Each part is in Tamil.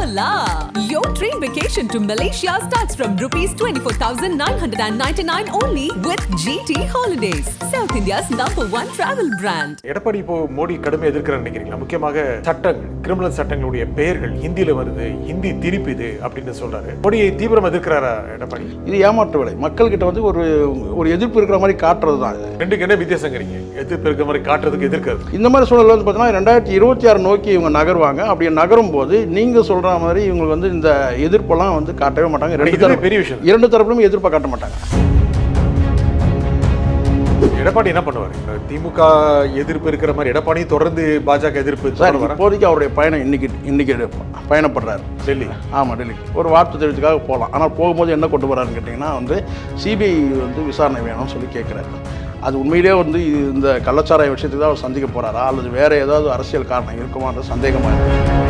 Hola! Your dream vacation to Malaysia starts from ₹24,999 only with GT Holidays, South India's #1 travel brand. Edappadi இப்போ மோடி கடுமையாக எதிர்க்கிறான்னு நினைக்கிறீங்களா? முக்கியமாக சட்டங்கள், கிரிமினல் சட்டங்களுடைய பெயர்கள் ஹிந்தியில வருது, ஹிந்தி திருப்பிது அப்படின்னு சொல்றாரு. மோடியை தீவிரம் எதிர்க்கிறாரா எடப்பாடி? இது ஏமாற்று வேலை. மக்கள்கிட்ட வந்து ஒரு எதிர்ப்பு இருக்கிற மாதிரி காட்டுறது தான் இது. ரெண்டுக்கு என்ன வித்தியாசங்கிறீங்க? எதிர்ப்பு இருக்கிற மாதிரி காட்டுறதுக்கு எதிர்க்கிறது. இந்த மாதிரி சூழல் வந்து பார்த்தீங்கன்னா 2026 நோக்கி இவங்க நகருவாங்க. அப்படி நகரும் போது நீங்க சொல்ற மாதிரி இவங்களுக்கு வந்து இந்த எதிர்ப்பெல்லாம் வந்து காட்டவே மாட்டாங்க. பெரிய விஷயம். இரண்டு தரப்பிலும் எதிர்ப்பை காட்ட மாட்டாங்க. எடப்பாடி என்ன பண்ணுவார்? திமுக எதிர்ப்பு இருக்கிற மாதிரி எடப்பாடி தொடர்ந்து பாஜக எதிர்ப்பு. இப்போதைக்கு அவருடைய பயணம் இன்னைக்கு பயணப்படுறாரு டெல்லி. ஆமாம், டெல்லிக்கு ஒரு வார்த்தை தெரிவித்துக்காக போகலாம். ஆனால் போகும்போது என்ன கொண்டு வராருன்னு கேட்டிங்கன்னா வந்து சிபிஐ வந்து விசாரணை வேணும்னு சொல்லி கேட்குறாரு. அது உண்மையிலே வந்து இந்த கள்ளச்சாராய விஷயத்துக்கு தான் அவர் சந்திக்க போகிறாரா அல்லது வேறு ஏதாவது அரசியல் காரணம் இருக்குமான்ற சந்தேகமாக இருக்குது.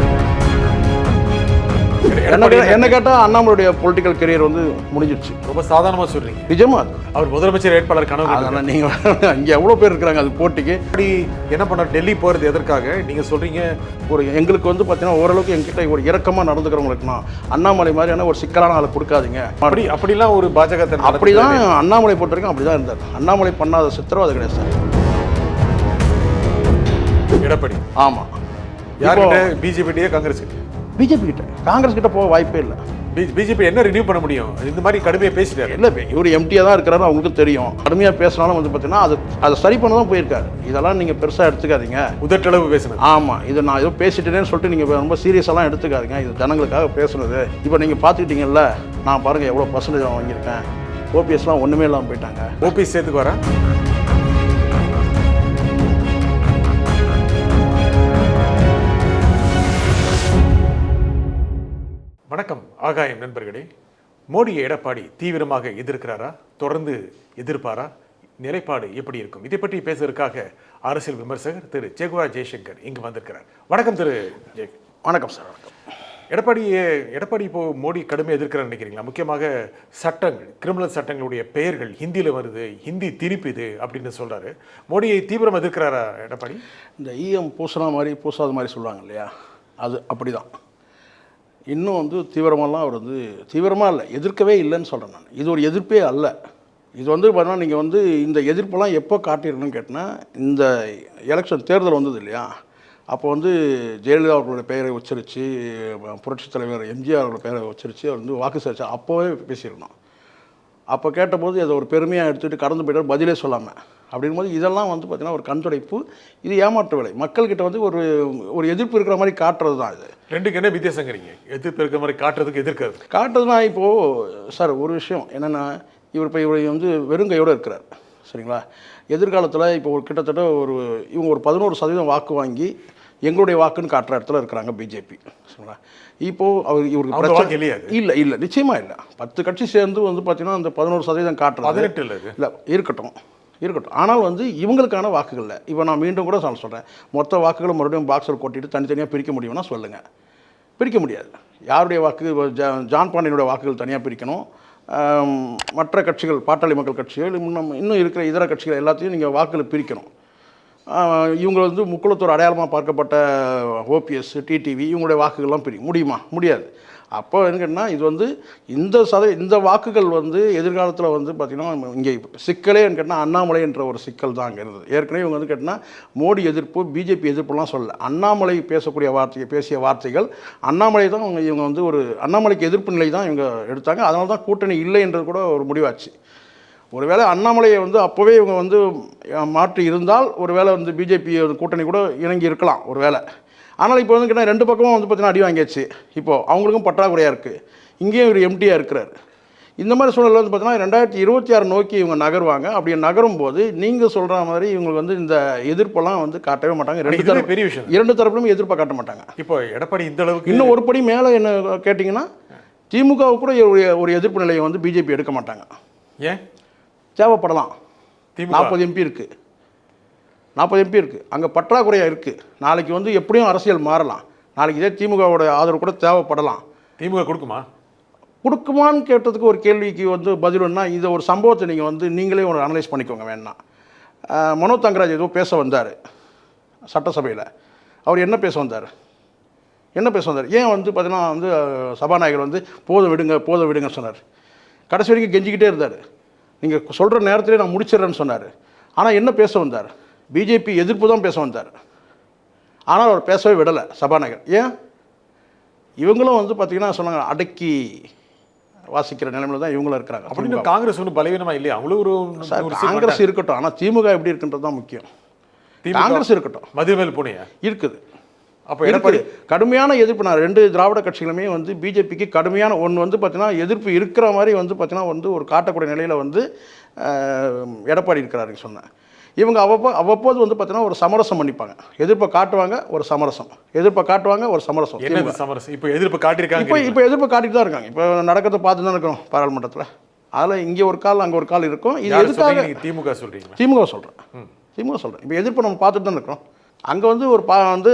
என்ன கேட்டால் அண்ணாமலையுடைய பொலிட்டிக்கல் கெரியர் வந்து முடிஞ்சிடுச்சு. ரொம்ப சாதாரணமாக சொல்றீங்க. நிஜமா அவர் முதலமைச்சர் வேட்பாளர் கனவு. அதனால் நீங்கள் இங்கே எவ்வளோ பேர் இருக்கிறாங்க அது போட்டிக்கு. அப்படி என்ன பண்ணார்? டெல்லி போகிறது எதற்காக நீங்கள் சொல்கிறீங்க? எங்களுக்கு வந்து பார்த்தீங்கன்னா ஓரளவுக்கு எங்கிட்ட ஒரு இறக்கமாக நடந்துக்கிறவங்களுக்குனா அண்ணாமலை மாதிரியான ஒரு சிக்கலான ஆளை கொடுக்காதீங்க. அப்படிலாம் ஒரு பாஜக அப்படி தான் அண்ணாமலை பொறுத்த வரைக்கும் அப்படி தான் இருந்தார். அண்ணாமலை பண்ணாத சித்திரம் அது கிடையாது சார். எடப்பாடி ஆமாம். யார்கிட்ட? பிஜேபியே காங்கிரஸ்? பிஜேபி கிட்ட, காங்கிரஸ் கிட்ட போக வாய்ப்பே இல்லை. பிஜேபி என்ன ரினியூ பண்ண முடியும்? இந்த மாதிரி கடுமையாக பேசிட்டாரு. இல்லை, இவர் எம்டியாக தான் இருக்கிறாரு, அவங்களுக்கு தெரியும். கடுமையாக பேசினாலும் வந்து பார்த்தீங்கன்னா அதை சரி பண்ண தான் போயிருக்காரு. இதெல்லாம் நீங்கள் பெருசாக எடுத்துக்காதீங்க. உதட்டளவு பேசுனது. ஆமாம், இது நான் ஏதோ பேசிட்டேன்னு சொல்லிட்டு நீங்கள் ரொம்ப சீரியஸெல்லாம் எடுத்துக்காதீங்க. இது ஜனங்களுக்காக பேசுனது. இப்போ நீங்கள் பார்த்துக்கிட்டீங்கல்ல, நான் பாருங்கள் எவ்வளோ பர்சன்டேஜ் வாங்கியிருக்கேன். ஓபிஎஸ்லாம் ஒன்றுமே இல்லாமல் போயிட்டாங்க. ஓபிஎஸ் சேர்த்துக்கு வரேன். வணக்கம் ஆகாயம் நண்பர்களே. மோடியை எடப்பாடி தீவிரமாக எதிர்க்கிறாரா? தொடர்ந்து எதிர்ப்பாரா? நிலைப்பாடு எப்படி இருக்கும்? இதை பற்றி பேசுவதற்காக அரசியல் விமர்சகர் திரு ஜெகுவா ஜெய்சங்கர் இங்கு வந்திருக்கிறார். வணக்கம் திரு ஜெய். வணக்கம் சார். வணக்கம். எடப்பாடி இப்போ மோடி கடுமையாக எதிர்க்கிறான்னு நினைக்கிறீங்களா? முக்கியமாக சட்டங்கள், கிரிமினல் சட்டங்களுடைய பெயர்கள் ஹிந்தியில் வருது, ஹிந்தி திருப்பிது அப்படின்னு சொல்றாரு. மோடியை தீவிரம் எதிர்க்கிறாரா எடப்பாடி? இந்த ஈஎம் பூசினா மாதிரி பூசாத மாதிரி சொல்லுவாங்க இல்லையா, அது அப்படிதான். இன்னும் வந்து தீவிரமாலாம் அவர் வந்து தீவிரமாக இல்லை, எதிர்க்கவே இல்லைன்னு சொல்கிறேன் நான். இது ஒரு எதிர்ப்பே அல்ல. இது வந்து பார்த்தீங்கன்னா நீங்கள் வந்து இந்த எதிர்ப்பெல்லாம் எப்போ காட்டியிருக்கணும்னு கேட்டினா, இந்த எலெக்ஷன் தேர்தல் வந்தது இல்லையா, அப்போ வந்து ஜெயலலிதா அவர்களுடைய பெயரை உச்சரித்து, புரட்சித் தலைவர் எம்ஜிஆர் அவர்களோட பெயரை உச்சரித்து அவர் வந்து வாக்கு சேரிச்சா அப்போவே பேசியிருக்கணும். அப்போ கேட்டபோது அதை ஒரு பெருமையாக எடுத்துகிட்டு கடந்து போய்ட்டார், பதிலே சொல்லாமல். அப்படிங்கும்போது இதெல்லாம் வந்து பார்த்திங்கன்னா ஒரு கண்துடைப்பு. இது ஏமாற்று வேலை. மக்கள்கிட்ட வந்து ஒரு எதிர்ப்பு இருக்கிற மாதிரி காட்டுறது தான் இது. ரெண்டுக்கு என்ன வித்தியாசங்கிறீங்க? எதிர்ப்பு இருக்கிற மாதிரி காட்டுறதுக்கு எதிர்க்கிறது. காட்டுறதுனா இப்போது சார் ஒரு விஷயம் என்னென்னா, இவர் வந்து வெறுங்கையோடு இருக்கிறார் சரிங்களா. எதிர்காலத்தில் இப்போ கிட்டத்தட்ட இவங்க ஒரு 11% வாக்கு வாங்கி எங்களுடைய வாக்குன்னு காட்டுற இடத்துல இருக்கிறாங்க பிஜேபி சரிங்களா. இப்போது இவருக்கு பிரச்சனை இல்லை, நிச்சயமாக இல்லை. 10 கட்சி சேர்ந்து வந்து பார்த்திங்கன்னா அந்த 11% காட்டுறது இல்லை, இருக்கட்டும். ஆனால் வந்து இவங்களுக்கான வாக்குகள் இல்லை. இப்போ நான் மீண்டும் கூட சொல்கிறேன், மொத்த வாக்குகளை மறுபடியும் பாக்ஸில் கொட்டிட்டு தனித்தனியாக பிரிக்க முடியும்னா சொல்லுங்கள். பிரிக்க முடியாது. யாருடைய வாக்கு? ஜான் பாண்டியனுடைய வாக்குகள் தனியாக பிரிக்கணும். மற்ற கட்சிகள், பாட்டாளி மக்கள் கட்சிகள், இன்னும் இருக்கிற இதர கட்சிகள் எல்லாத்தையும் நீங்கள் வாக்குகளை பிரிக்கணும். இவங்க வந்து முக்குளத்தூர் அடையாளமாக பார்க்கப்பட்ட ஓபிஎஸ், டிடிவி இவங்களுடைய வாக்குகள்லாம் பிரிக்க முடியுமா? முடியாது. அப்போ என்னன்னா இது வந்து இந்த வாக்குகள் வந்து எதிர்காலத்தில் வந்து பார்த்திங்கன்னா இங்கே சிக்கலே கேட்டால் அண்ணாமலை என்ற ஒரு சிக்கல் தான் அங்கே இருந்தது. ஏற்கனவே இவங்க வந்து கேட்டால் மோடி எதிர்ப்பு, பிஜேபி எதிர்ப்புலாம் சொல்லலை. அண்ணாமலை பேசிய வார்த்தைகள் அண்ணாமலை தான் இவங்க வந்து ஒரு அண்ணாமலைக்கு எதிர்ப்பு நிலை தான் இவங்க எடுத்தாங்க. அதனால தான் கூட்டணி இல்லை என்றது கூட ஒரு முடிவாச்சு. ஒருவேளை அண்ணாமலையை வந்து அப்போவே இவங்க வந்து மாற்றி இருந்தால் ஒருவேளை வந்து பிஜேபி கூட்டணி கூட இணங்கி இருக்கலாம் ஒருவேளை. ஆனால் இப்போ வந்து கேட்டால் ரெண்டு பக்கமும் வந்து பார்த்தீங்கன்னா அடி வாங்கியாச்சு. இப்போது அவங்களுக்கும் பற்றாக்குறையாக இருக்குது, இங்கேயும் ஒரு எம்டியாக இருக்கிறார். இந்த மாதிரி சூழலில் வந்து பார்த்தீங்கன்னா 2026 நோக்கி இவங்க நகருவாங்க. அப்படி நகரும் போது நீங்கள் சொல்கிற மாதிரி இவங்களுக்கு வந்து இந்த எதிர்ப்பெல்லாம் வந்து காட்டவே மாட்டாங்க. பெரிய விஷயம். இரண்டு தரப்பிலும் எதிர்ப்பை காட்ட மாட்டாங்க. இப்போ எடப்பாடி இந்த அளவுக்கு இன்னும் ஒரு படி மேலே என்ன கேட்டிங்கன்னா, திமுகவுக்கு கூட ஒரு எதிர்ப்பு நிலையை வந்து பிஜேபி எடுக்க மாட்டாங்க. ஏன்? தேவைப்படலாம். 40 எம்பி இருக்குது, 40 எம்பி இருக்குது. அங்கே பற்றாக்குறையாக இருக்குது. நாளைக்கு வந்து எப்படியும் அரசியல் மாறலாம். நாளைக்கு இதே திமுகவோட ஆதரவு கூட தேவைப்படலாம். திமுக கொடுக்குமான்னு கேட்டதுக்கு ஒரு கேள்விக்கு வந்து பதிலுன்னா, இதை ஒரு சம்பவத்தை நீங்கள் வந்து நீங்களே ஒரு அனலைஸ் பண்ணிக்கோங்க வேணா. மனோ தங்கராஜ் ஏதோ பேச வந்தார் சட்டசபையில். அவர் என்ன பேச வந்தார்? என்ன பேச வந்தார்? ஏன் வந்து பார்த்தீங்கன்னா வந்து சபாநாயகர் வந்து போதும் விடுங்க சொன்னார். கடைசி வரைக்கும் கெஞ்சிக்கிட்டே இருந்தார். நீங்கள் சொல்கிற நேரத்திலே நான் முடிச்சிடுறேன்னு சொன்னார். ஆனால் என்ன பேச வந்தார்? பிஜேபி எதிர்ப்பு தான் பேச வந்தார். ஆனால் அவர் பேசவே விடலை சபாநாயகர். ஏன்? இவங்களும் வந்து பார்த்தீங்கன்னா சொன்னாங்க, அடக்கி வாசிக்கிற நிலைமையில தான் இவங்களும் இருக்கிறாங்க. அப்படின்னு காங்கிரஸ் ஒன்றும் பலவீனமாக இல்லையா? அவங்களும் ஒரு காங்கிரஸ் இருக்கட்டும், ஆனால் திமுக எப்படி இருக்குன்றது தான் முக்கியம். காங்கிரஸ் இருக்கட்டும், மதுமேல் பூனையா இருக்குது. அப்போ எடப்பாடி கடுமையான எதிர்ப்பு. நான் 2 திராவிட கட்சிகளுமே வந்து பிஜேபிக்கு கடுமையான ஒன்று வந்து பார்த்தீங்கன்னா எதிர்ப்பு இருக்கிற மாதிரி வந்து பார்த்தீங்கன்னா வந்து ஒரு காட்டக்கூடிய நிலையில் வந்து எடப்பாடி இருக்கிறாருன்னு சொன்னேன். இவங்க அவ்வப்போது வந்து பார்த்தீங்கன்னா ஒரு சமரசம் பண்ணிப்பாங்க. எதிர்ப்பை காட்டுவாங்க, ஒரு சமரசம், எதிர்ப்பை காட்டுவாங்க, ஒரு சமரசம். என்ன சமரசம்? இப்போ எதிர்ப்பு காட்டியிருக்காங்க. இப்போ எதிர்ப்பு காட்டிட்டு தான் இருக்காங்க. இப்போ நடக்கிறத பார்த்து தான் இருக்கிறோம் பாராளுமன்றத்தில். அதில் இங்கே ஒரு கால் அங்கே ஒரு கால் இருக்கும். இது எதுக்காக? திமுக சொல்கிறீங்களா? திமுக சொல்கிறேன். இப்போ எதிர்ப்பு நம்ம பார்த்துட்டு தான் இருக்கிறோம். அங்கே வந்து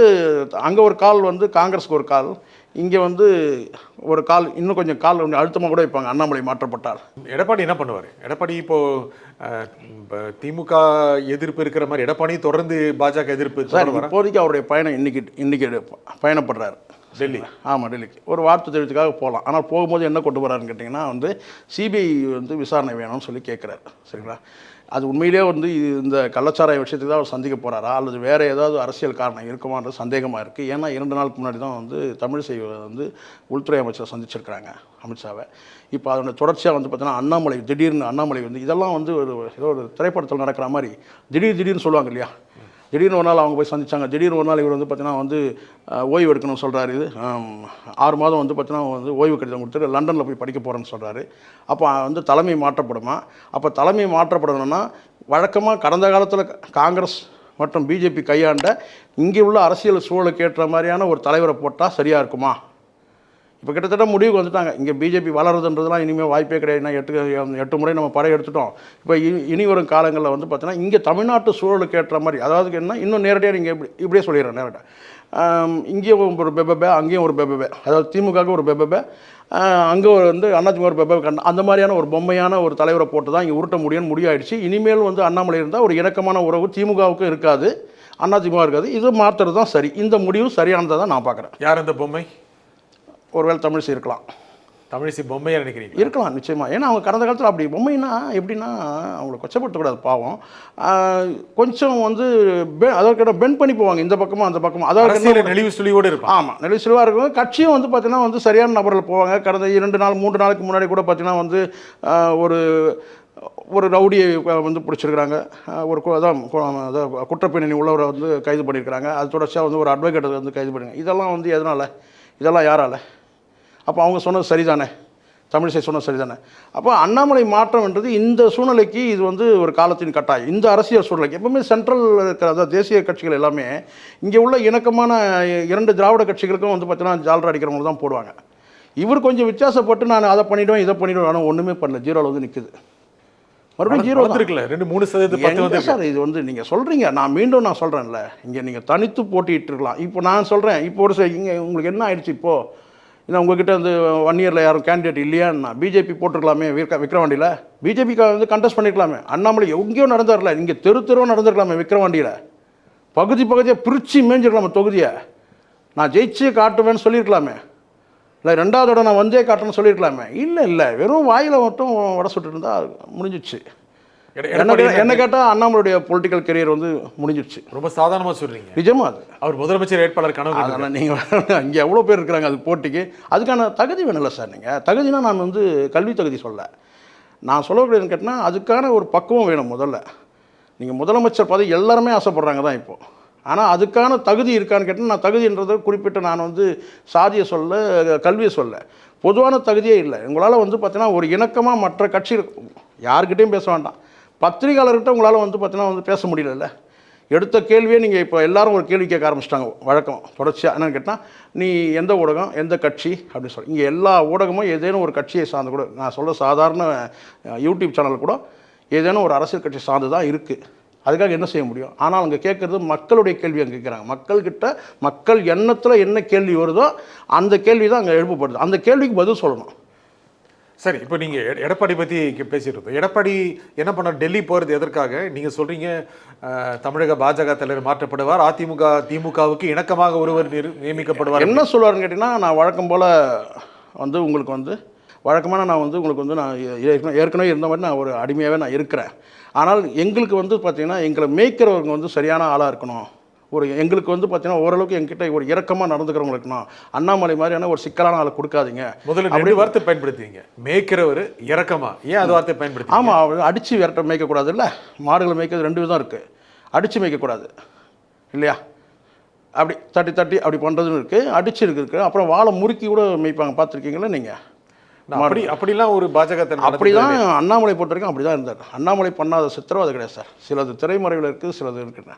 அங்கே ஒரு கால் வந்து காங்கிரஸுக்கு ஒரு கால், இங்கே வந்து ஒரு கால், இன்னும் கொஞ்சம் கால் அழுத்தமாக கூட வைப்பாங்க அண்ணாமலை மாற்றப்பட்டார். எடப்பாடி என்ன பண்ணுவார்? எடப்பாடி திமுக எதிர்ப்பு இருக்கிற மாதிரி எடப்பாடி தொடர்ந்து பாஜக எதிர்ப்பு. இப்போதைக்கு அவருடைய பயணம் இன்னைக்கு பயணப்படுறாரு டெல்லி. ஆமாம், டெல்லிக்கு ஒரு வார்த்தை தெரிவித்துக்காக போகலாம். ஆனால் போகும்போது என்ன கொண்டு போகிறாருன்னு கேட்டிங்கன்னா வந்து சிபிஐ வந்து விசாரணை வேணும்னு சொல்லி கேட்குறாரு. சரிங்களா? அது உண்மையிலே வந்து இந்த கள்ளச்சாராய விஷயத்துக்கு தான் அவர் சந்திக்க போகிறாரா அல்லது வேறு ஏதாவது அரசியல் காரணம் இருக்குமான்ற சந்தேகமாக இருக்குது. ஏன்னா 2 நாளுக்கு முன்னாடி தான் வந்து தமிழிசை வந்து உள்துறை அமைச்சரை சந்திச்சிருக்கிறாங்க, அமித்ஷாவை. இப்போ அதோட தொடர்ச்சியாக வந்து பார்த்தீங்கன்னா திடீர்னு அண்ணாமலை வந்து இதெல்லாம் வந்து ஏதோ ஒரு திரைப்படத்தில் நடக்கிற மாதிரி திடீர்னு சொல்லுவாங்க இல்லையா? திடீர்னு ஒரு நாள் அவங்க போய் சந்திச்சாங்க. திடீர்னு ஒரு நாள் இவர் வந்து பார்த்தீங்கன்னா வந்து ஓய்வு எடுக்கணும்னு சொல்கிறாரு. இது 6 மாதம் வந்து பார்த்தீங்கன்னா வந்து ஓய்வு கடிதம் கொடுத்துட்டு லண்டனில் போய் படிக்க போகிறேன்னு சொல்கிறாரு. அப்போ வந்து தலைமை மாற்றப்படுமா? அப்போ தலைமை மாற்றப்படணும்னா வழக்கமாக கடந்த காலத்தில் காங்கிரஸ் மற்றும் பிஜேபி கையாண்ட இங்கே உள்ள அரசியல் சூழலுக்கு ஏற்ற மாதிரியான ஒரு தலைவரை போட்டால் சரியாக இருக்குமா? இப்போ கிட்டத்தட்ட முடிவுக்கு வந்துட்டாங்க. இங்கே பிஜேபி வளருதுன்றதுலாம் இனிமேல் வாய்ப்பே கிடையாது. 8 முறை நம்ம படை எடுத்துட்டோம். இப்போ இனி வரும் காலங்களில் வந்து பார்த்தீங்கன்னா இங்கே தமிழ்நாட்டு சூழலுக்கு ஏற்ற மாதிரி, அதாவது என்ன இன்னும் நேரடியாக நீங்கள் இப்படியே சொல்லிடுறேன் நேரடியாக. இங்கேயும் ஒரு பெபபே, அங்கேயும் ஒரு பெபபே, அதாவது திமுகவுக்கு ஒரு பெபபே, அங்கே வந்து அதிமுக ஒரு பெபபே, அந்த மாதிரியான ஒரு பொம்மையான ஒரு தலைவரை போட்டு தான் இங்கே உருட்ட முடியாயிடுச்சு. இனிமேல் வந்து அண்ணாமலை இருந்தால் ஒரு இணக்கமான உறவு திமுகவுக்கும் இருக்காது, அதிமுக இருக்காது. இது மாற்றுறது தான் சரி. இந்த முடிவு சரியானதை தான் நான் பார்க்குறேன். யார் அந்த பொம்மை? ஒருவேளை தமிழிசை இருக்கலாம். தமிழிசை பொம்மையாக நினைக்கிறீங்க? இருக்கலாம், நிச்சயமாக. ஏன்னா அவங்க கடந்த காலத்தில் அப்படி பொம்மைன்னா எப்படின்னா அவங்கள கொச்சப்படுத்தக்கூடாது, பாவம். கொஞ்சம் வந்து அதாவது பெண்ட் பண்ணி போவாங்க இந்த பக்கமும் அந்த பக்கமும். அதாவது நெளிவு சுழிவோடு இருக்கும். ஆமாம், நெளிவு சுழிவாக இருக்கும். கட்சியும் வந்து பார்த்தீங்கன்னா வந்து சரியான நபர்கள் போவாங்க. கடந்த 2 நாள் 3 நாளுக்கு முன்னாடி கூட பார்த்தீங்கன்னா வந்து ஒரு ரவுடியை வந்து பிடிச்சிருக்கிறாங்க. அதான் குற்றப்பின்னணி உள்ளவரை வந்து கைது பண்ணியிருக்கிறாங்க. அது தொடர்ச்சியாக வந்து ஒரு அட்வொகேட்டை வந்து கைது பண்ணியிருக்காங்க. இதெல்லாம் வந்து எதனால்? இதெல்லாம் யாரால்? அப்போ அவங்க சொன்னது சரிதானே, தமிழிசை சொன்னது சரிதானே. அப்போ அண்ணாமலை மாற்றம்ன்றது இந்த சூழ்நிலைக்கு இது வந்து ஒரு காலத்தின் கட்டாயம். இந்த அரசியல் சூழ்நிலைக்கு எப்பவுமே சென்ட்ரல் இருக்கிற அதாவது தேசிய கட்சிகள் எல்லாமே இங்கே உள்ள இணக்கமான 2 திராவிட கட்சிகளுக்கும் வந்து பார்த்தீங்கன்னா ஜாலரா அடிக்கிறவங்க தான் போடுவாங்க. இவர் கொஞ்சம் வித்தியாசப்பட்டு நான் அதை பண்ணிவிடுவேன் இதை பண்ணிவிடுவேன், ஆனால் ஒன்றுமே பண்ணல, 0 வந்து நிற்குது. மறுபடியும் 0 இருக்குல்ல, 2-3% சார். இது வந்து நீங்கள் சொல்கிறீங்க, நான் சொல்கிறேன்ல, இங்கே நீங்கள் தனித்து போட்டிட்டு இருக்கலாம். இப்போ நான் சொல்கிறேன், இப்போ ஒரு இங்கே உங்களுக்கு என்ன ஆயிடுச்சு? இப்போது ஏன்னா உங்ககிட்ட வந்து 1 இயரில் யாரும் கேண்டிடேட் இல்லையான்னா பிஜேபி போட்டிருக்கலாமே, விக்ரவாண்டியில் பிஜேபிக்கு வந்து கண்டெஸ்ட் பண்ணியிருக்கலாமே. அண்ணாமலை எங்கேயோ நடந்தார்ல, இங்கே தெருவாக நடந்திருக்கலாமே. விக்ரவாண்டியில் பகுதியாக பிரித்து மேய்ஞ்சிருக்கலாமே தொகுதியை. நான் ஜெயிச்சே காட்டுவேன்னு சொல்லியிருக்கலாமே. இல்லை 2வது இடம் நான் வந்தே காட்டுறேன்னு சொல்லியிருக்கலாமே. இல்லை, வெறும் வாயில் மட்டும் வடை சுட்டு இருந்தால் முடிஞ்சிடுச்சு. என்ன கேட்டால் அண்ணாமலையுடைய பொலிட்டிக்கல் கெரியர் வந்து முடிஞ்சிடுச்சு. ரொம்ப சாதாரணமாக சொல்கிறீங்க. நிஜமா அது அவர் முதலமைச்சர் வேட்பாளர் கனவு. அதனால் நீங்கள் இங்கே எவ்வளோ பேர் இருக்கிறாங்க அது போட்டிக்கு, அதுக்கான தகுதி வேணும்ல சார். நீங்கள் தகுதினா நான் வந்து கல்வி தகுதி நான் சொல்லக்கூடியதுன்னு கேட்டால் அதுக்கான ஒரு பக்குவம் வேணும். முதல்ல நீங்கள் முதலமைச்சர் பதவி எல்லாருமே ஆசைப்படுறாங்க தான் இப்போது. ஆனால் அதுக்கான தகுதி இருக்கான்னு கேட்டால் நான் தகுதின்றதை குறிப்பிட்டு நான் வந்து சாதியை கல்வியை பொதுவான தகுதியே இல்லை. உங்களால் வந்து பார்த்தீங்கன்னா ஒரு இணக்கமாக மற்ற கட்சி யாருக்கிட்டையும் பேச வேண்டாம், பத்திரிகையாளர்கிட்ட உங்களால் வந்து பார்த்தீங்கன்னா வந்து பேச முடியல. எடுத்த கேள்வியே நீங்கள் இப்போ எல்லாரும் ஒரு கேள்வி கேட்க ஆரம்பிச்சிட்டாங்க. வழக்கம் தொடர்ச்சியாக என்னென்னு கேட்டால் நீ எந்த ஊடகம் எந்த கட்சி அப்படின்னு சொல்லி. இங்கே எல்லா ஊடகமும் ஏதேனும் ஒரு கட்சியை சார்ந்து கூட, நான் சொல்ல சாதாரண யூடியூப் சேனல் கூட ஏதேனும் ஒரு அரசியல் கட்சி சார்ந்து தான் இருக்குது. அதுக்காக என்ன செய்ய முடியும்? ஆனால் அங்கே கேட்குறது மக்களுடைய கேள்வி அங்கே கேட்குறாங்க. மக்கள்கிட்ட மக்கள் எண்ணத்தில் என்ன கேள்வி வருதோ அந்த கேள்வி தான் அங்கே எழுப்பப்படுது. அந்த கேள்விக்கு பதில் சொல்லணும். சரி, இப்போ நீங்கள் எடப்பாடி பற்றி பேசிட்டு இருக்கோம். எடப்பாடி என்ன பண்ண டெல்லி போகிறது எதற்காக? நீங்கள் சொல்கிறீங்க தமிழக பாஜக தலைவர் மாற்றப்படுவார், திமுகவுக்கு இணக்கமாக ஒருவர் நியமிக்கப்படுவார். என்ன சொல்லுவாருன்னு கேட்டிங்கன்னா, நான் வழக்கம் போல் வந்து உங்களுக்கு வந்து வழக்கமான நான் வந்து உங்களுக்கு வந்து நான் ஏற்கனவே இருந்த மாதிரி நான் ஒரு அடிமையாகவே நான் இருக்கிறேன். ஆனால் எங்களுக்கு வந்து பார்த்திங்கன்னா எங்களை மேய்க்கிறவங்க வந்து சரியான ஆளாக இருக்கணும். எங்களுக்கு வந்து பார்த்தீங்கன்னா ஓரளவுக்கு எங்கிட்ட ஒரு இறக்கமாக நடந்துக்கிறவங்க இருக்கணும். அண்ணாமலை மாதிரியான ஒரு சிக்கலான ஆளை கொடுக்காதீங்க. முதல்ல அப்படி வார்த்தை பயன்படுத்துவீங்க, மேய்க்கிறவர் இறக்கமா, ஏன் அது வார்த்தை பயன்படுத்தி? ஆமாம், அடித்து விரட்ட மேய்க்கக்கூடாது இல்லை, மாடுகளை மேய்க்கிறது 2 விதம் இருக்குது. அடித்து மேய்க்கக்கூடாது இல்லையா, அப்படி தட்டி தட்டி அப்படி பண்ணுறதுன்னு இருக்குது, அடிச்சு இருக்குது. அப்புறம் வாழை முறுக்கி கூட மேய்ப்பாங்க, பார்த்துருக்கீங்களா நீங்கள்? அப்படிலாம் ஒரு பாஜக அப்படி தான் அண்ணாமலை பொறுத்த வரைக்கும் அப்படி தான் இருந்தார். அண்ணாமலை பண்ணாத சித்திரவதை கிடையாது சார். சிலது திரைமறைவில் இருக்குது, சிலது இருக்குங்க.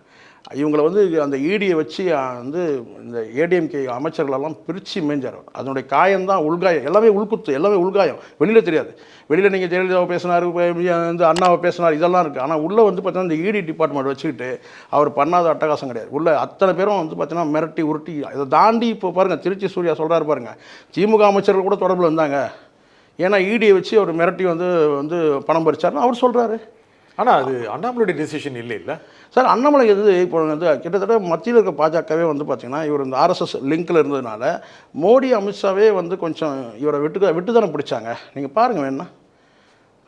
இவங்களை வந்து அந்த ஈடியை வச்சு வந்து இந்த ஏடிஎம்கே அமைச்சர்களெல்லாம் பிரித்து மேய்ஞ்சார். அதனுடைய காயம்தான் உள்காயம், எல்லாமே உள்குத்து, எல்லாமே உள்காயம், வெளியில் தெரியாது. வெளியில் நீங்கள் ஜெயலலிதாவை பேசினார், வந்து அண்ணாவை பேசினார், இதெல்லாம் இருக்குது. ஆனால் உள்ளே வந்து பார்த்தீங்கன்னா இந்த இடி டிபார்ட்மெண்ட் வச்சுக்கிட்டு அவர் பண்ணாத அட்டகாசம் கிடையாது. உள்ளே அத்தனை பேரும் வந்து பார்த்தீங்கன்னா மிரட்டி உருட்டி இதை தாண்டி இப்போ பாருங்கள், திருச்சி சூர்யா சொல்கிறாரு பாருங்கள், திமுக அமைச்சர்கள் கூட தொடர்பில் வந்தாங்க. ஏன்னா இடியை வச்சு அவர் மிரட்டி வந்து பணம் பறிச்சார்னு அவர் சொல்கிறாரு. ஆனால் அது அண்ணாமலையுடைய டிசிஷன் இல்லை சார். அண்ணாமலை இப்போ வந்து கிட்டத்தட்ட மத்தியில் இருக்க பாஜகவே வந்து பார்த்திங்கன்னா இவர் இந்த ஆர்எஸ்எஸ் லிங்கில் இருந்ததுனால மோடி அமித்ஷாவே வந்து கொஞ்சம் இவரை விட்டு தானே பிடிச்சாங்க. நீங்கள் பாருங்கள் வேணா,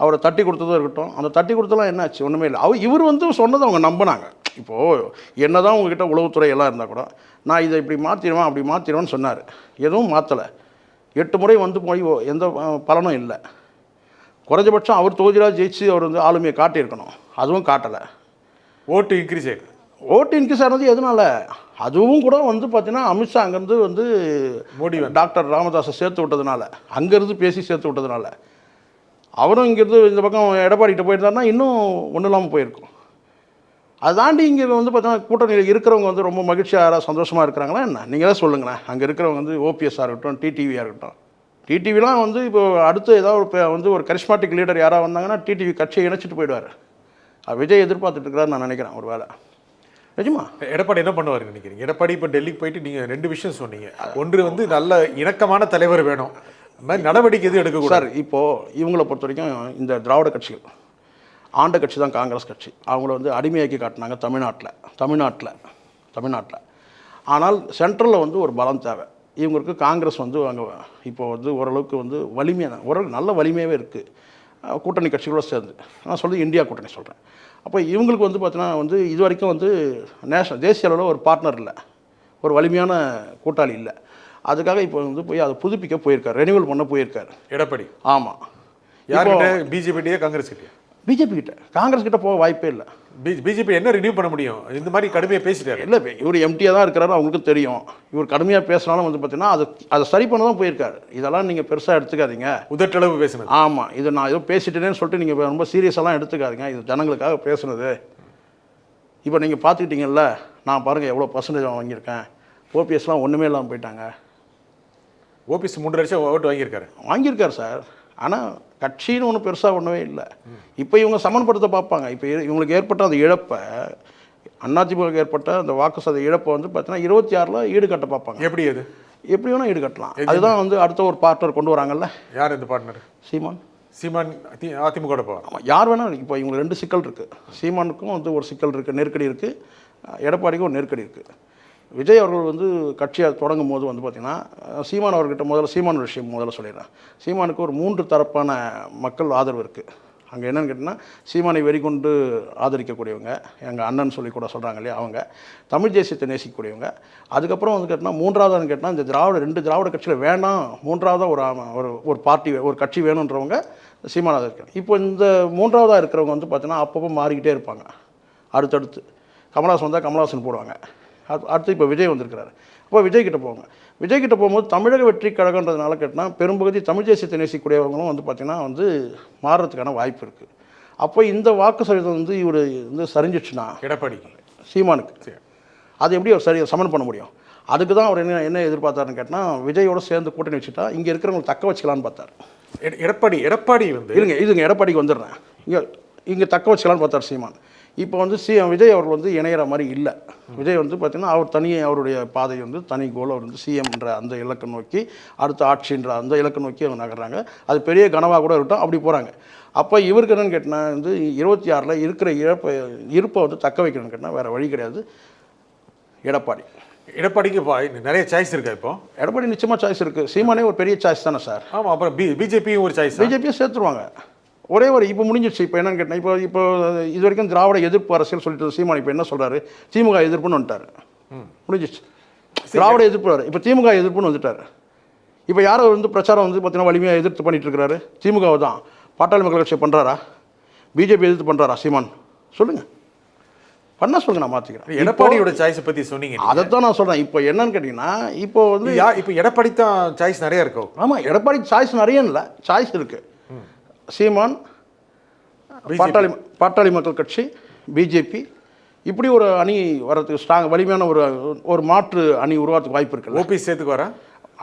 அவரை தட்டி கொடுத்ததும் இருக்கட்டும், அந்த தட்டி கொடுத்தலாம் என்னாச்சு, ஒன்றுமே இல்லை. இவர் வந்து சொன்னதை அவங்க நம்பினாங்க. இப்போது என்ன தான் உங்ககிட்ட உளவுத்துறை எல்லாம் இருந்தால் கூட நான் இதை இப்படி மாற்றிடுவேன் அப்படி மாற்றிடுவேன்னு சொன்னார். எதுவும் மாற்றலை. 8 முறை வந்து போய் எந்த பலனும் இல்லை. குறைஞ்சபட்சம் அவர் தொகுதியாக ஜெயிச்சு அவர் வந்து ஆளுமையை காட்டியிருக்கணும், அதுவும் காட்டலை. ஓட்டு இன்க்ரீஸ் ஆகிடுது. ஓட்டு இன்க்ரீஸ் ஆனது எதனால? அதுவும் கூட வந்து பார்த்தீங்கன்னா அமித்ஷா அங்கேருந்து வந்து மோடி டாக்டர் ராமதாஸை சேர்த்து விட்டதுனால, அங்கேருந்து பேசி சேர்த்து விட்டதுனால, அவரும் இங்கேருந்து இந்த பக்கம் எடப்பாடிகிட்ட போயிருந்தாருன்னா இன்னும் ஒன்றும் இல்லாமல் போயிருக்கும். அதை தாண்டி இங்கே வந்து பார்த்தீங்கன்னா கூட்டணியில் இருக்கிறவங்க வந்து ரொம்ப மகிழ்ச்சியாக சந்தோஷமாக இருக்கிறாங்களா என்ன? நீங்கள் தான் சொல்லுங்களேன். அங்கே இருக்கிறவங்க வந்து ஓபிஎஸ்ஸாக இருக்கட்டும், டிடிவியாக இருக்கட்டும். டிடிவிலாம் வந்து இப்போ அடுத்து ஏதாவது வந்து ஒரு கரிஸ்மாட்டிக் லீடர் யாராவது வந்தாங்கன்னா டிடிவி கட்சியை இணைச்சிட்டு போயிடுவார். விஜய் எதிர்பார்த்துட்டு இருக்கிறாரு நான் நினைக்கிறேன். ஒரு வேலை நிஜமா எடப்பாடி என்ன பண்ணுவார் நினைக்கிறீங்க? எடப்பாடி இப்போ டெல்லிக்கு போயிட்டு நீங்கள் 2 விஷயம் சொன்னீங்க. ஒன்று வந்து நல்ல இணக்கமான தலைவர் வேணும், அது மாதிரி நடவடிக்கை எதுவும் எடுக்கக்கூடாது. சார், இப்போது இவங்களை பொறுத்த வரைக்கும் இந்த திராவிட கட்சிகள் ஆண்ட கட்சி தான் காங்கிரஸ் கட்சி. அவங்கள வந்து அடிமையாக்கி காட்டினாங்க தமிழ்நாட்டில். ஆனால் சென்ட்ரலில் வந்து ஒரு பலம் தேவை. இவங்களுக்கு காங்கிரஸ் வந்து அங்கே இப்போ வந்து ஓரளவுக்கு வந்து வலிமையான ஓரளவுக்கு நல்ல வலிமையாகவே இருக்குது, கூட்டணி கட்சிகளோடு சேர்ந்து. நான் சொல்லி இந்தியா கூட்டணி சொல்கிறேன். அப்போ இவங்களுக்கு வந்து பார்த்தீங்கன்னா வந்து இது வரைக்கும் வந்து தேசிய அளவில் ஒரு பார்ட்னர் இல்லை, ஒரு வலிமையான கூட்டாளி இல்லை. அதுக்காக இப்போ வந்து போய் அதை புதுப்பிக்க போயிருக்கார், ரெனிவல் பண்ண போயிருக்கார் எடப்பாடி. ஆமாம். யார்கிட்ட? பிஜேபிகிட்டே காங்கிரஸ் கிட்டே? பிஜேபி கிட்ட. காங்கிரஸ் கிட்ட போக வாய்ப்பே இல்லை. பிஜேபி என்ன ரினியூ பண்ண முடியும்? இந்த மாதிரி கடுமையாக பேசிட்டாரு. இல்லை, இவர் எம்டியாக தான் இருக்கிறாரு, அவங்களுக்கு தெரியும். இவர் கடுமையாக பேசினாலும் வந்து பார்த்தீங்கன்னா அதை சரி பண்ண தான் போயிருக்காரு. இதெல்லாம் நீங்கள் பெருசாக எடுத்துக்காதீங்க. உதட்டளவு பேசுனது. ஆமாம், இதை நான் ஏதோ பேசிட்டேன்னு சொல்லிட்டு நீங்கள் ரொம்ப சீரியஸாலாம் எடுத்துக்காதீங்க. இது ஜனங்களுக்காக பேசுனது. இப்போ நீங்கள் பார்த்துக்கிட்டீங்கல்ல, நான் பாருங்கள் எவ்வளோ பர்சன்டேஜ் வாங்கியிருக்கேன். ஓபிஎஸ்லாம் ஒன்றுமே இல்லாமல் போயிட்டாங்க. ஓபிஎஸ் 3 லட்சம் ஓட்டு வாங்கியிருக்காரு சார். ஆனால் கட்சின்னு ஒன்றும் பெருசாக ஒன்றுமே இல்லை. இப்போ இவங்க சமன்படுத்த பார்ப்பாங்க. இப்போ இவங்களுக்கு ஏற்பட்ட அந்த இழப்பை, அதிமுக ஏற்பட்ட அந்த வாக்கு சதவீத இழப்பை வந்து பார்த்தீங்கன்னா 26ல் ஈடுகட்ட பார்ப்பாங்க. எப்படி வேணால் ஈடுகட்டலாம். அதுதான் வந்து அடுத்த ஒரு பார்ட்னர் கொண்டு வராங்கல்ல. யார் இந்த பார்ட்னர்? சீமான் அதிமுக போவார். ஆமாம், யார் வேணால். இப்போ இவங்க 2 சிக்கல் இருக்குது. சீமானுக்கும் வந்து ஒரு சிக்கல் இருக்குது, நெருக்கடி இருக்குது. எடப்பாடிக்கும் ஒரு நெருக்கடி இருக்குது. விஜய் அவர்கள் வந்து கட்சியை தொடங்கும் போது வந்து பார்த்திங்கன்னா சீமான் அவர்கிட்ட சீமான் விஷயம் முதல்ல சொல்லிடுறேன். சீமானுக்கு ஒரு 3 தரப்பான மக்கள் ஆதரவு இருக்குது. அங்கே என்னென்னு கேட்டிங்கன்னா, சீமானை வெறிகொண்டு ஆதரிக்கக்கூடியவங்க, எங்கள் அண்ணன் சொல்லி கூட சொல்கிறாங்க இல்லையா, அவங்க தமிழ் தேசியத்தை நேசிக்கக்கூடியவங்க. அதுக்கப்புறம் வந்து கேட்டிங்கன்னா 3வதான்னு கேட்டால் இந்த 2 திராவிட கட்சியில் வேணாம், 3வதாக ஒரு பார்ட்டி ஒரு கட்சி வேணுன்றவங்க சீமான் ஆதரிக்கிறாங்க. இப்போ இந்த 3வதாக இருக்கிறவங்க வந்து பார்த்தீங்கன்னா அப்பப்போ மாறிக்கிட்டே இருப்பாங்க. அடுத்தடுத்து கமலஹாசன் வந்தால் கமலஹாசன் போடுவாங்க. அடுத்து இப்போ விஜய் வந்திருக்கிறாரு. அப்போ விஜய்கிட்ட போவாங்க. விஜய்கிட்ட போகும்போது தமிழக வெற்றி கழகன்றதுனால கேட்டால் பெரும்பகுதி தமிழ் தேசியத்தை நேசிக்கக்கூடியவங்களும் வந்து பார்த்திங்கன்னா வந்து மாறுறதுக்கான வாய்ப்பு இருக்குது. அப்போ இந்த வாக்கு சதவீதம் வந்து இவர் வந்து சரிஞ்சிச்சுன்னா எடப்பாடிக்கு, சீமானுக்கு அது எப்படி அவர் சமன் பண்ண முடியும்? அதுக்கு தான் அவர் என்ன எதிர்பார்த்தாருன்னு கேட்டால், விஜயோட சேர்ந்து கூட்டணி வச்சுட்டா இங்கே இருக்கிறவங்களை தக்க வச்சுக்கலான்னு பார்த்தார். எடப்பாடி வந்து இதுங்க எடப்பாடிக்கு வந்துடுறேன். இங்கே தக்க வச்சுக்கலான்னு பார்த்தார் சீமான். இப்போ வந்து விஜய் அவர்கள் வந்து இணையிற மாதிரி இல்லை. விஜய் வந்து பார்த்திங்கன்னா அவர் அவருடைய பாதை வந்து தனி கோல். அவர் வந்து சிஎம்ன்ற அந்த இலக்கை நோக்கி, அடுத்த ஆட்சின்ற அந்த இலக்கை நோக்கி அவங்க நகர்றாங்க. அது பெரிய கனவாக கூட இருக்கட்டும், அப்படி போகிறாங்க. அப்போ இவருக்கு என்னென்னு கேட்டால் வந்து 26 இருக்கிற இருப்பை வந்து தக்க வைக்கணும்னு கேட்டால் வேறு வழி கிடையாது. எடப்பாடிக்கு நிறைய சாய்ஸ் இருக்கா? இப்போ எடப்பாடி நிச்சயமாக சாய்ஸ் இருக்குது. சீமானே ஒரு பெரிய சாய்ஸ் தானே சார். ஆமாம். அப்புறம் பிஜேபியும் ஒரு சாய்ஸ். பிஜேபியும் சேர்த்துருவாங்க. ஒரே ஒரு இப்போ முடிஞ்சிடுச்சு. இப்போ என்னன்னு கேட்டால் இப்போ இது வரைக்கும் திராவிட எதிர்ப்பு அரசியல் சொல்லிட்டு சீமான் இப்போ என்ன சொல்கிறாரு, திமுக எதிர்ப்புன்னு வந்துட்டார். முடிஞ்சிச்சு. திராவிட எதிர்ப்பு இப்போ திமுக எதிர்ப்புன்னு வந்துட்டார். இப்போ யாரை வந்து பிரச்சாரம் வந்து பார்த்தீங்கன்னா வலிமையாக எதிர்த்து பண்ணிட்டு இருக்கிறாரு? திமுகவை தான். பாட்டாளி மக்கள் கட்சி பண்ணுறாரா? பிஜேபி எதிர்த்து பண்ணுறாரா சீமான்? சொல்லுங்கள், பண்ண சொல்லுங்க, நான் மாற்றிக்கிறேன். எடப்பாடியோட சாய்ஸை பற்றி சொன்னீங்க, அதைத்தான் நான் சொல்கிறேன். இப்போ என்னன்னு கேட்டிங்கன்னா இப்போ வந்து இப்போ எடப்பாடி தான் சாய்ஸ் நிறைய இருக்கும். ஆமாம், எடப்பாடி சாய்ஸ் நிறைய இல்லை, சாய்ஸ் இருக்குது. சீமான், பாட்டாளி மக்கள் கட்சி, பிஜேபி, இப்படி ஒரு அணி வர்றதுக்கு ஸ்ட்ராங் வலிமையான ஒரு மாற்று அணி உருவாகிறதுக்கு வாய்ப்பு இருக்குல்ல. ஓபிஎஸ் சேர்த்துக்கு வரேன்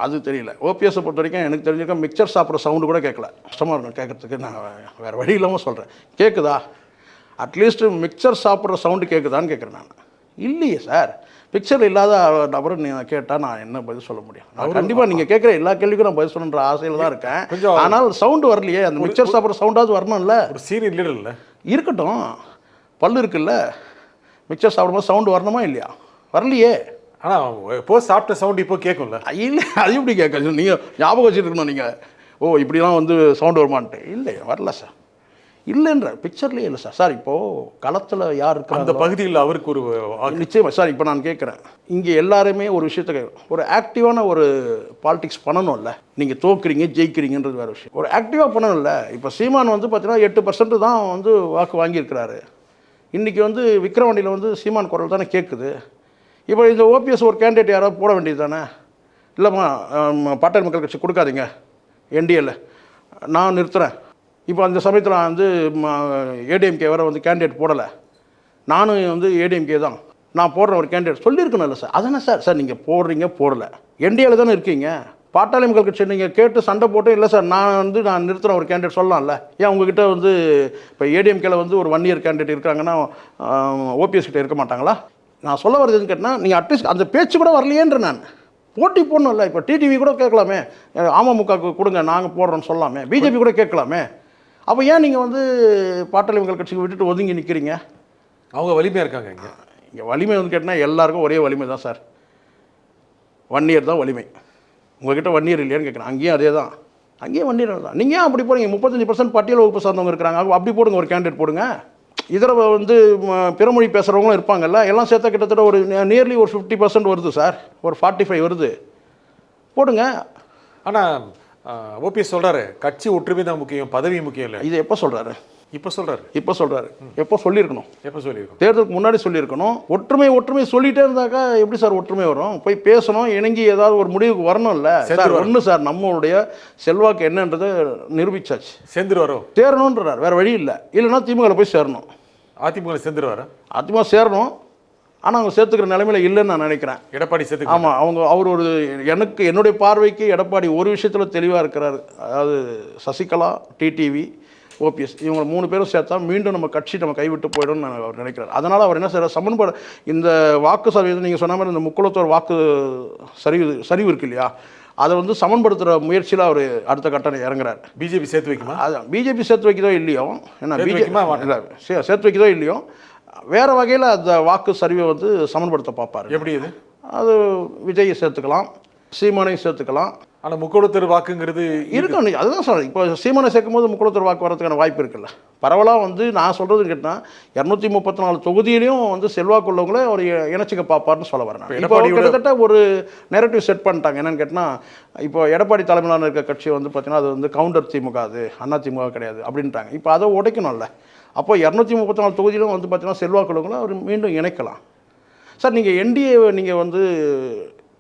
அது தெரியல. ஓபிஎஸ்ஸை பொறுத்த வரைக்கும் எனக்கு தெரிஞ்சிருக்கேன் மிக்சர் சாப்பிட்ற சவுண்டு கூட கேட்கல. கஷ்டமாக இருக்கும் கேட்குறதுக்கு. நான் வேறு வழி இல்லாமல் சொல்கிறேன். கேட்குதா? அட்லீஸ்ட் மிக்சர் சாப்பிட்ற சவுண்டு கேட்குதான்னு கேட்குறேன் நான். இல்லையே சார், பிக்சர் இல்லாத நபரை நீங்கள் கேட்டால் நான் என்ன பதில் சொல்ல முடியும்? நான் கண்டிப்பாக நீங்கள் கேட்குற எல்லா கேள்விக்கும் நான் பதில் சொல்லணுன்ற ஆசையில் தான் இருக்கேன். ஆனால் சவுண்டு வரலையே. அந்த மிக்சர் சாப்பிட்ற சவுண்டாவது வரணும்ல. ஒரு சீனியர் லீடர் இல்லை இருக்கட்டும், பல்லு இருக்குல்ல, மிக்சர் சாப்பிடும்போது சவுண்டு வரணுமா இல்லையா? வரலையே. ஆனால் இப்போ சாப்பிட்ட சவுண்டு இப்போ கேட்கும்ல. இல்லை, அது எப்படி கேட்க? நீங்கள் ஞாபகம் வச்சுருக்கணும். நீங்கள் இப்படிலாம் வந்து சவுண்டு வருமான்ட்டு. இல்லை, வரல சார். இல்லைன்ற பிக்சர்லேயே இல்லை சார். சார் இப்போது களத்தில் யார் இருக்கிறாங்க அந்த பகுதியில் அவருக்கு ஒரு நிச்சயமாக சார். இப்போ நான் கேட்குறேன், இங்கே எல்லாருமே ஒரு விஷயத்தை ஒரு ஆக்டிவான ஒரு பாலிடிக்ஸ் பண்ணணும்ல. நீங்கள் தோக்குறீங்க ஜெயிக்கிறீங்கன்றது வேறு விஷயம். ஒரு ஆக்டிவாக பண்ணணும்ல. இப்போ சீமான் வந்து பார்த்தீங்கன்னா 8% தான் வந்து வாக்கு வாங்கியிருக்கிறாரு. இன்றைக்கி வந்து விக்ரவாண்டியில் வந்து சீமான் குரல் தானே கேட்குது. இப்போ இந்த ஓபிஎஸ் ஒரு கேண்டிடேட் யாராவது போட வேண்டியது தானே? இல்லைம்மா, பாட்டாளி மக்கள் கட்சி கொடுக்காதீங்க, என்டிஏல நான் நிறுத்துகிறேன். இப்போ அந்த சமயத்தில் நான் வந்து ஏடிஎம்கே வேறு வந்து கேண்டிடேட் போடலை, நானும் வந்து ஏடிஎம்கே தான், நான் போடுற ஒரு கேண்டிடேட் சொல்லியிருக்கணும்ல சார். அதானே சார் நீங்கள் போடுறீங்க, போடலை, என்டிஏல தானே இருக்கீங்க. பாட்டாளி மக்கள் கட்சி நீங்கள் கேட்டு சண்டை போட்டு இல்லை சார் நான் நிறுத்துகிற ஒரு கேண்டிடேட் சொல்லலாம்ல. ஏன் உங்ககிட்ட வந்து இப்போ ஏடிஎம்கேல வந்து ஒரு 1 இயர் கேண்டிடேட் இருக்காங்கன்னா ஓபிஎஸ் கிட்டே இருக்க மாட்டாங்களா? நான் சொல்ல வருதுன்னு கேட்டால் நீங்கள் அட்லீஸ்ட் அந்த பேச்சு கூட வரலையேன்ற நான் போட்டி போடணும்ல. இப்போ டிடிவி கூட கேட்கலாமே, அமமுகவுக்கு கொடுங்க நாங்கள் போடுறோன்னு சொல்லலாமே, பிஜேபி கூட கேட்கலாமே. அப்போ ஏன் நீங்கள் வந்து பாட்டாளி மக்கள் கட்சிக்கு விட்டுட்டு ஒதுங்கி நிற்கிறீங்க? அவங்க வலிமையாக இருக்காங்க. இங்கே வலிமை வந்து கேட்டால் எல்லாருக்கும் ஒரே வலிமை தான் சார். 1 இயர் தான் வலிமை. உங்கள்கிட்ட 1 இயர் இல்லையான்னு கேட்குறேன். அங்கேயும் அதே தான், அங்கேயும் 1 இயர் தான். நீங்கள் ஏன் அப்படி போடுங்க? 35% பட்டியல் வகுப்பு சார்ந்தவங்க இருக்கிறாங்க, அப்படி போடுங்க, ஒரு கேண்டிடேட் போடுங்க. இதர வந்து பிறமொழி பேசுகிறவங்களும் இருப்பாங்கல்ல, எல்லாம் சேர்த்தா கிட்டத்தட்ட ஒரு நியர்லி ஒரு 50% வருது சார், ஒரு 45 வருது, போடுங்க. ஆனால் ஓபிஎஸ் சொல்கிறாரு கட்சி ஒற்றுமை தான் முக்கியம், பதவி முக்கியம் இல்லை. இது எப்போ சொல்கிறாரு? இப்போ சொல்கிறாரு. எப்போ சொல்லியிருக்கணும்? தேர்தலுக்கு முன்னாடி சொல்லியிருக்கணும். ஒற்றுமை சொல்லிகிட்டே இருந்தாக்கா எப்படி சார் ஒற்றுமை வரும்? போய் பேசணும், இணங்கி ஏதாவது ஒரு முடிவுக்கு வரணும்ல சார். ஒன்று சார், நம்மளுடைய செல்வாக்கு என்னன்றதை நிரூபிச்சாச்சு. சேரணுன்றார், வேறு வழி இல்லை. இல்லைன்னா திமுகவில் போய் சேரணும். அதிமுக சேரணும். ஆனால் அவங்க சேர்த்துக்கிற நிலைமையில் இல்லைன்னு நான் நினைக்கிறேன். எடப்பாடி சேர்த்து ஆமாம், அவர் ஒரு என்னுடைய பார்வைக்கு எடப்பாடி ஒரு விஷயத்தில் தெளிவாக இருக்கிறார். அதாவது சசிகலா, டிடிவி, ஓபிஎஸ் இவங்க 3 பேரும் சேர்த்தா மீண்டும் நம்ம கட்சி நம்ம கைவிட்டு போய்டும்னு அவர் நினைக்கிறார். அதனால் அவர் என்ன செய்கிறார், சமன்பாடு இந்த வாக்கு சதவீதம் நீங்கள் சொன்ன மாதிரி இந்த முக்குளத்தோர் வாக்கு சரிவு இருக்கு இல்லையா, அதை வந்து சமன்படுத்துகிற முயற்சியில் அவர் அடுத்த கட்டம் இறங்குறார். பிஜேபி சேர்த்து வைக்குமா? அதான் பிஜேபி சேர்த்து வைக்கிறதோ இல்லையோ, ஏன்னா பிஜேபி இல்லை சேர்த்து வைக்கிறதோ இல்லையோ, வேறு வகையில் அந்த வாக்கு சரிவை வந்து சமன்படுத்த பார்ப்பார். எப்படி அது விஜயை சேர்த்துக்கலாம், சீமானையும் சேர்த்துக்கலாம். ஆனால் முக்குளத்தூர் வாக்குங்கிறது இருக்கும். அதுதான் சார், இப்போ சீமானை சேர்க்கும் போது முக்குளத்தூர் வாக்கு வரதுக்கான வாய்ப்பு இருக்குல்ல. பரவலாக வந்து நான் சொல்கிறது கேட்டால் 234 தொகுதியிலையும் வந்து செல்வாக்குள்ளவங்களே ஒரு இணைச்சிக்க பார்ப்பார்னு சொல்ல வரேன். இப்போ கிட்டத்தட்ட ஒரு நெரட்டிவ் செட் பண்ணிட்டாங்க. என்னென்னு கேட்டால், இப்போ எடப்பாடி தலைமையிலான இருக்க கட்சி வந்து பார்த்தீங்கன்னா அது வந்து கவுண்டர் திமுக, அது அண்ணா திமுக கிடையாது அப்படின்ட்டாங்க. இப்போ அதை உடைக்கணும்ல. அப்போ 234 தொகுதியிலும் வந்து பார்த்தீங்கன்னா செல்வாக்குள்ளவங்கள அவர் மீண்டும் இணைக்கலாம். சார் நீங்கள் என்டிஏவை நீங்கள் வந்து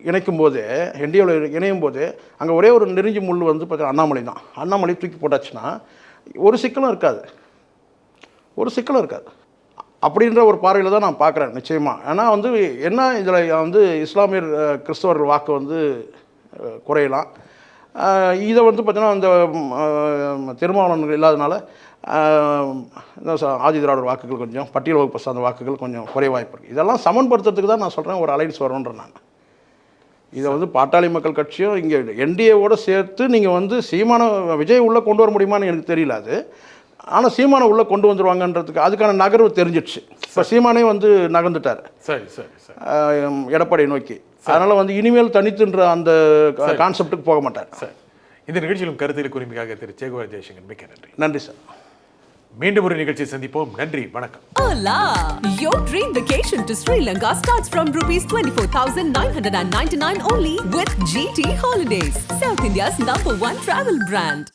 இணைக்கும் போது, என்டிஏவில் இணையும் போது அங்கே ஒரே ஒரு நெருஞ்சி முள் வந்து பார்த்தீங்கன்னா அண்ணாமலை தான். அண்ணாமலை தூக்கி போட்டாச்சுன்னா ஒரு சிக்கலும் இருக்காது. அப்படின்ற ஒரு பார்வையில் தான் நான் பார்க்குறேன் நிச்சயமாக. ஏன்னா வந்து என்ன இதில் வந்து இஸ்லாமியர் கிறிஸ்தவர் வாக்கு வந்து குறையலாம். இதை வந்து பார்த்தீங்கன்னா அந்த திருமாவளவன் இல்லாதனால ஆதி திராவிடர் வாக்குகள் கொஞ்சம் பட்டியல் வகுப்பு சார்ந்த வாக்குகள் கொஞ்சம் குறைய வாய்ப்பு இருக்குது. இதெல்லாம் சமன்படுத்துறதுக்கு தான் நான் சொல்கிறேன் ஒரு அலைன்ஸ் வரும்ன்ற நான். இதை வந்து பாட்டாளி மக்கள் கட்சியும் இங்கே என்டிஏவோடு சேர்த்து நீங்கள் வந்து சீமான விஜய் உள்ளே கொண்டு வர முடியுமான்னு எனக்கு தெரியல. அது ஆனால் சீமானை உள்ளே கொண்டு வந்துடுவாங்கன்றதுக்கு அதுக்கான நகர்வு தெரிஞ்சிடுச்சு. இப்போ சீமானே வந்து நகர்ந்துட்டார் சரி சரி சரி எடப்பாடியை நோக்கி. அதனால் வந்து இனிமேல் தனித்துன்ற அந்த கான்செப்டுக்கு போக மாட்டார். சார், இந்த நிகழ்ச்சியிலும் கருத்தில் குறிப்பிக்காக திரு சேகுவா ஜெய்சங்கர் மிக்க நன்றி. நன்றி சார். மீண்டும் ஒரு நிகழ்ச்சியை சந்திப்போம். நன்றி, வணக்கம். Hola! Your dream vacation to Sri Lanka starts from rupees 24,999 only with GT Holidays, South India's #1 travel brand.